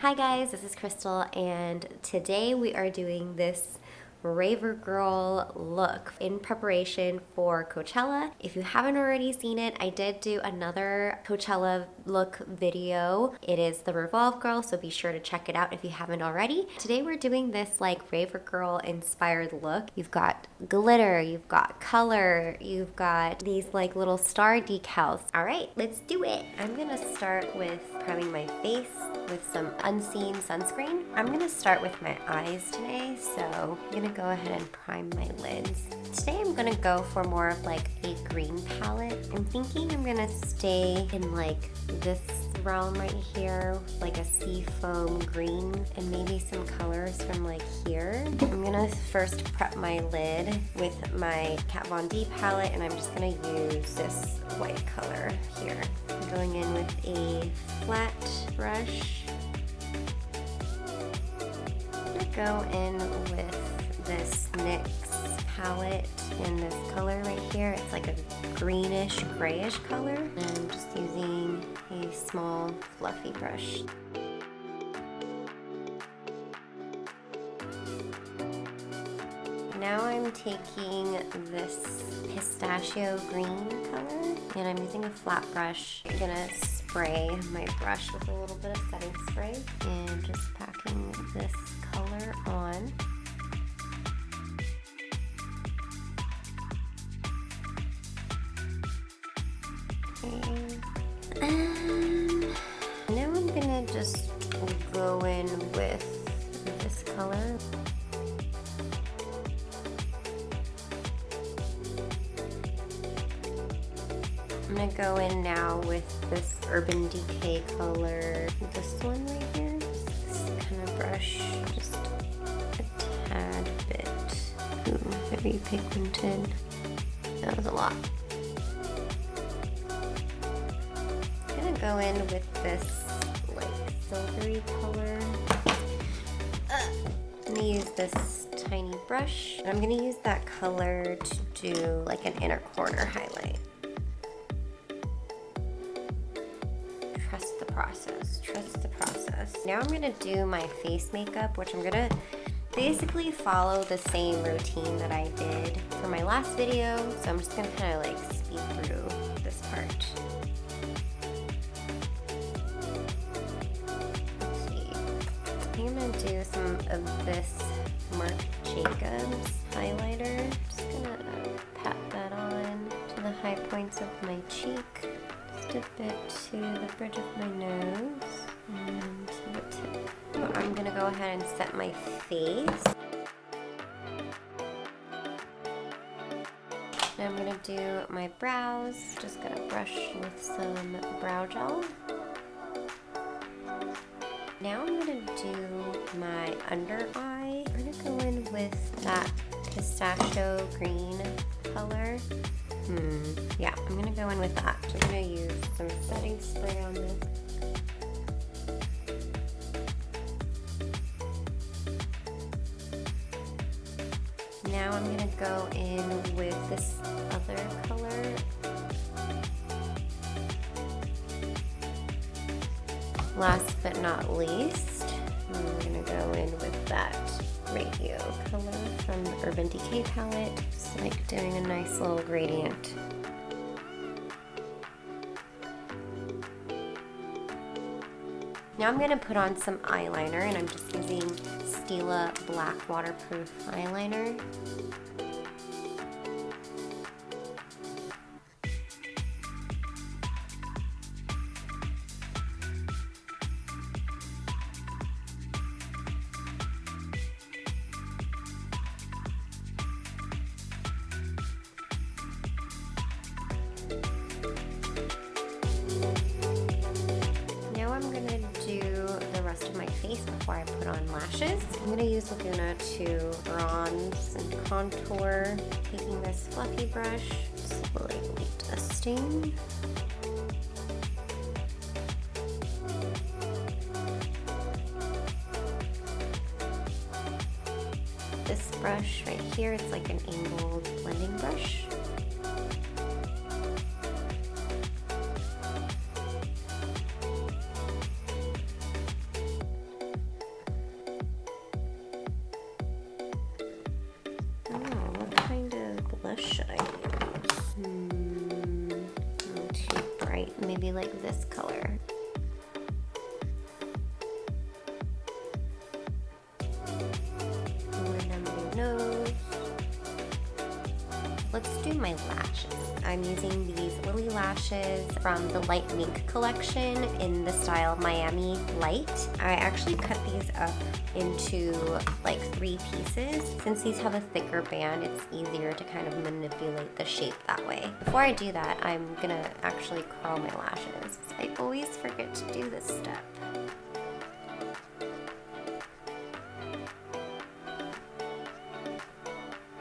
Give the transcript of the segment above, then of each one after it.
Hi guys, this is Crystal and today we are doing this Raver Girl look in preparation for Coachella. If you haven't already seen it, I did do another Coachella look video. It is the Revolve Girl, so be sure to check it out if you haven't already. Today we're doing this like Raver Girl inspired look. You've got glitter, you've got color, you've got these like little star decals. All right, let's do it. I'm gonna start with priming my face with some unseen sunscreen. I'm gonna start with my eyes today, so I'm gonna go ahead and prime my lids. Today I'm gonna go for more of like a green palette. I'm thinking I'm gonna stay in like this realm right here, like a sea foam green and maybe some colors from like here. I'm gonna first prep my lid with my Kat Von D palette and I'm just gonna use this white color here. I'm going in with a flat brush. I'm gonna go in with this NYX palette in this color right here. It's like a greenish, grayish color. And I'm just using a small fluffy brush. Now I'm taking this pistachio green color and I'm using a flat brush. I'm gonna spray my brush with a little bit of setting spray and just packing this color on. Okay. And now I'm gonna just go in with this color. I'm gonna go in now with this Urban Decay color. This one right here. This kind of brush, just a tad bit. Ooh, very pigmented. That was a lot. I'm gonna go in with this like silvery color. I'm gonna use this tiny brush. And I'm gonna use that color to do like an inner corner highlight. Trust the process, trust the process. Now I'm gonna do my face makeup, which I'm gonna basically follow the same routine that I did for my last video. So I'm just gonna kind of like speed through this part. Let's see. I think I'm gonna do some of this Marc Jacobs highlighter. Just gonna pat that on to the high points of my cheek. A bit to the bridge of my nose and to the tip. So I'm gonna go ahead and set my face. Now I'm gonna do my brows. Just gonna brush with some brow gel. Now I'm gonna do my under eye. I'm gonna go in with that pistachio green color. Yeah, I'm gonna go in with that. So I'm gonna use some setting spray on this. Now I'm gonna go in with this other color. Last but not least, I'm gonna go in with that radio color from the Urban Decay palette. Just like doing a nice little gradient. Now I'm going to put on some eyeliner and I'm just using Stila Black Waterproof Eyeliner. Before I put on lashes. I'm going to use Laguna to bronze and contour. Taking this fluffy brush, just lightly dusting. This brush right here, it's like an angled blending brush. maybe like this color. Nose. Let's do my lashes. I'm using these Lily lashes from the Light Mink collection in the style Miami Light. I actually cut these up into like 3 pieces. Since these have a thicker band, it's easier to kind of manipulate the shape that way. Before I do that, I'm gonna actually curl my lashes. I always forget to do this step.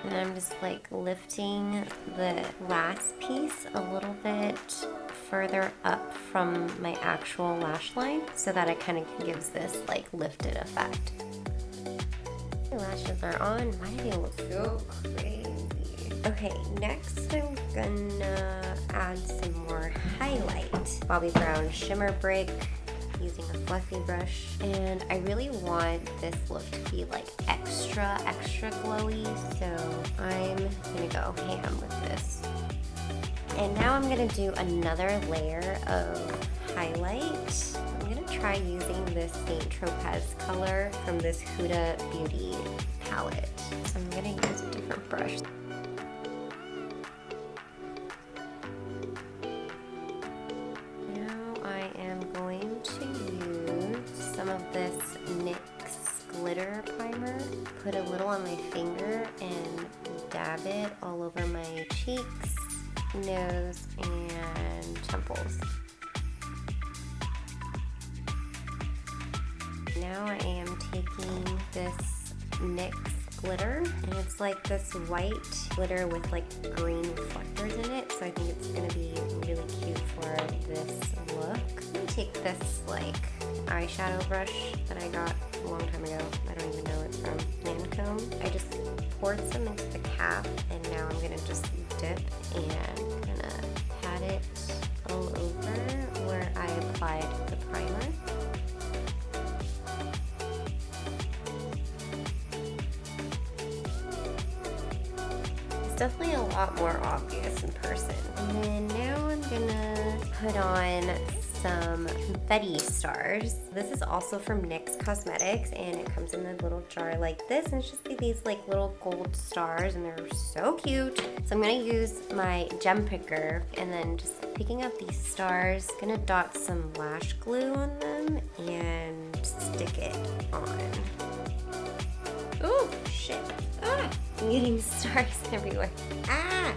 And I'm just like lifting the last piece a little bit further up from my actual lash line so that it kind of gives this like lifted effect. My lashes are on. Why do they look so crazy? Okay, next I'm gonna add some more highlight. Bobbi Brown Shimmer Break, using a fluffy brush, and I really want this look to be like extra glowy, so I'm gonna go ham with this. And now I'm gonna do another layer of highlight. I'm gonna try using this Saint Tropez color from this Huda Beauty palette. So I'm gonna use a different brush. This NYX glitter primer, put a little on my finger and dab it all over my cheeks, nose, and temples. Now I am taking this NYX glitter, and it's like this white glitter with like green reflectors in it, so I think it's gonna be really cute for this look. I'm gonna take this like eyeshadow brush that I got a long time ago. I don't even know it's from Lancome. I just poured some into the cap, and now I'm gonna just dip and gonna pat it all over where I applied the primer. It's definitely a lot more obvious in person. And then now I'm gonna put on some Confetti Stars. This is also from NYX Cosmetics, and it comes in a little jar like this, and it's just these like little gold stars, and they're so cute. So I'm gonna use my gem picker and then just picking up these stars, gonna dot some lash glue on them and stick it on. Oh shit. Ah! I'm getting stars everywhere. Ah!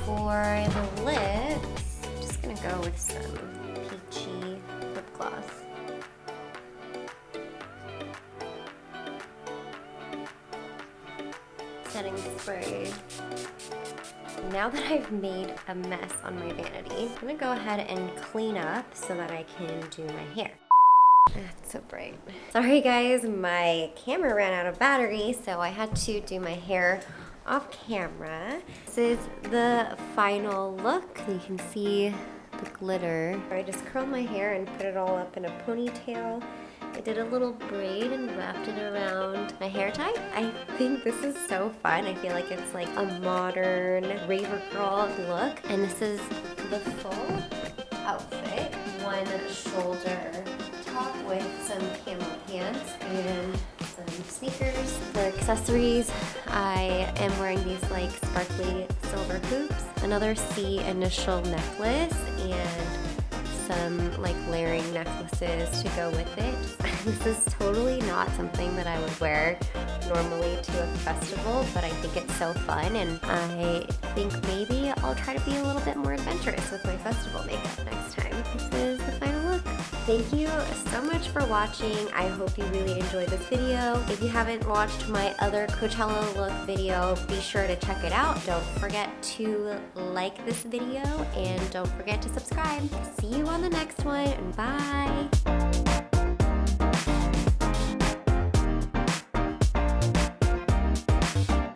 For the lips, I'm just gonna go with some peachy lip gloss. Setting spray. Now that I've made a mess on my vanity, I'm gonna go ahead and clean up so that I can do my hair. It's so bright. Sorry guys, my camera ran out of battery, so I had to do my hair off camera. This is the final look. You can see the glitter. I just curled my hair and put it all up in a ponytail. I did a little braid and wrapped it around my hair tie. I think this is so fun. I feel like it's like a modern Raver Girl look. And this is the full outfit. One shoulder top with some camo pants and some sneakers. For accessories, I am wearing these like sparkly silver hoops, another C initial necklace, and some like layering necklaces to go with it. This is totally not something that I would wear normally to a festival, but I think it's so fun, and I think maybe I'll try to be a little bit more adventurous with my festival makeup next time. This is the final look. Thank you so much for watching. I hope you really enjoyed this video. If you haven't watched my other Coachella look video, be sure to check it out. Don't forget to like this video and don't forget to subscribe. See you on the next one. Bye.